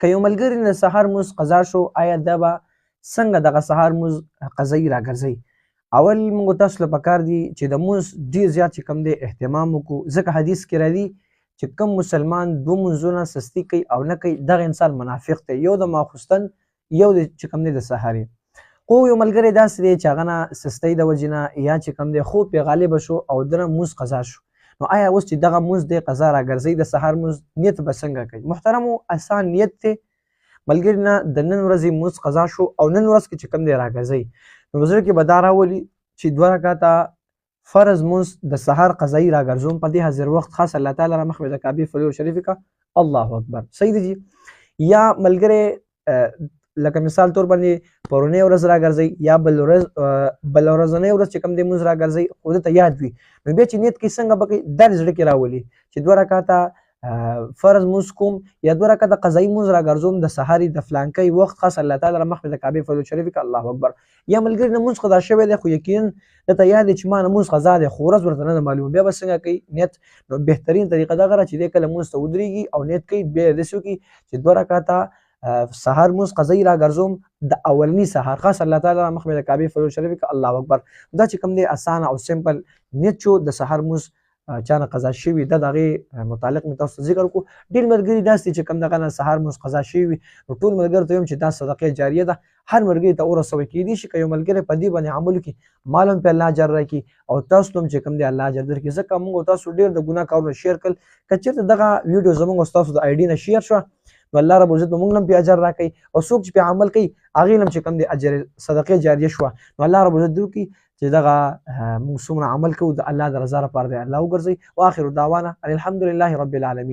که یو ملګري د سهار مونځ قضا شو آیا دا به څنګه دغه سهار مونځ قضایي راګرځوي؟ اول موږ تاسو له پکار دي چې د مونځ ډېر زیات چې کوم دی اهتمام وکړو، ځکه حدیث کې راځي چې کوم مسلمان دوه مونځونه سستي کوي او نه کوي دغه انسان منافق دی، یو د ماخوستن یو د چې کوم دی د سهارې. خو یو ملګری داسې دی چې هغه نه سستۍ د وجې نه یا چې کوم دی خوب پرې غالبه شو او د نه مونځ قضا شو، نو آیا اوس چې دغه مونځ دی قضا راګرځوي د سهار مونځ نیت به څنګه کوي؟ محترمو اسان نیت دی، ملګري نه د نن ورځې مونځ قضا شو او نن ورځ کې چې کوم دی راګرځوي، نو په زړه کې به دا راولي چې 2 رکعاته فرض مونځ د سهار قضایي راګرځوم په دې حاضر وخت خاص الله تعالی را مخ د کعبې فلور شریف کا الله اکبر. صحیح دی جی. یا ملګری لکه مثال طور باندې پرونی ورځ راګرځي یا بل ورځنۍ ورځ چې کوم دی مونځ راګرځي خو دته یاد وي، نو بیا چې نیت کوي څنګه به کوي دا زړه کې راولي چې 2 رکعاته فرض مونځ کوم یا 2 رکعاته قضایي مونځ راګرځوم د سهاري د فلانکۍ وخت خاص الله تعالی را مخ د کعبې فلور شریف کا الله اکبر. یا ملګری نه مونځ قضا شوی دی خو یقینا دته یاد دی چې ما نه مونځ قضا دی خو ورځ ورته نه معلومه، بیا به څنګه کوي نیت؟ نو بهترین طریقه دغه ده چې دی کله مونځ ته ودرېږي او نیت کوي بیا یې داسې وکړي چې 2 رکعاته سهار مونځ قضایي راګرځوم د اولني سهار خاص الله تعالی را مخ د کعبې فلور شریف کا الله اکبر. دا چې کوم دی اسانه او سمپل نیت شو د سهار مونځ چانه قضا شوي د دغې متعلق مې تاسو ته ذکر وکړو. ډېر ملګري داسې دي چې کوم دغه نه سهار مونځ قضا شوي وي، نو ټول ملګرو ته وایم چې دا صدقې جاریه ده، هر ملګري ته ورسوئ. کیدای شي که یو ملګری په دې باندې عمل وکړي مال هم پرې الله اجر راکړي او تاسو هم چې کوم دی الله اجر درکړي، ځکه موږ تاسو ډېر د ګناه کارونه شیر کړل. که چېرته دغه ویډیو زموږ او ستاسو د آی ډي نه شیر شوه نو الله رب العزت به موږ هم پرې اجر راکوي او څوک چې پرې عمل کوي هغې هم چې کوم دی اجر صدقې جاریه شوه، نو الله رب العزت وکړي چې دغه موږ څومره عمل کوو د الله د رضا لپاره دی الله وګرځوي. واخر دعوانا ان الحمد لله رب العالمین.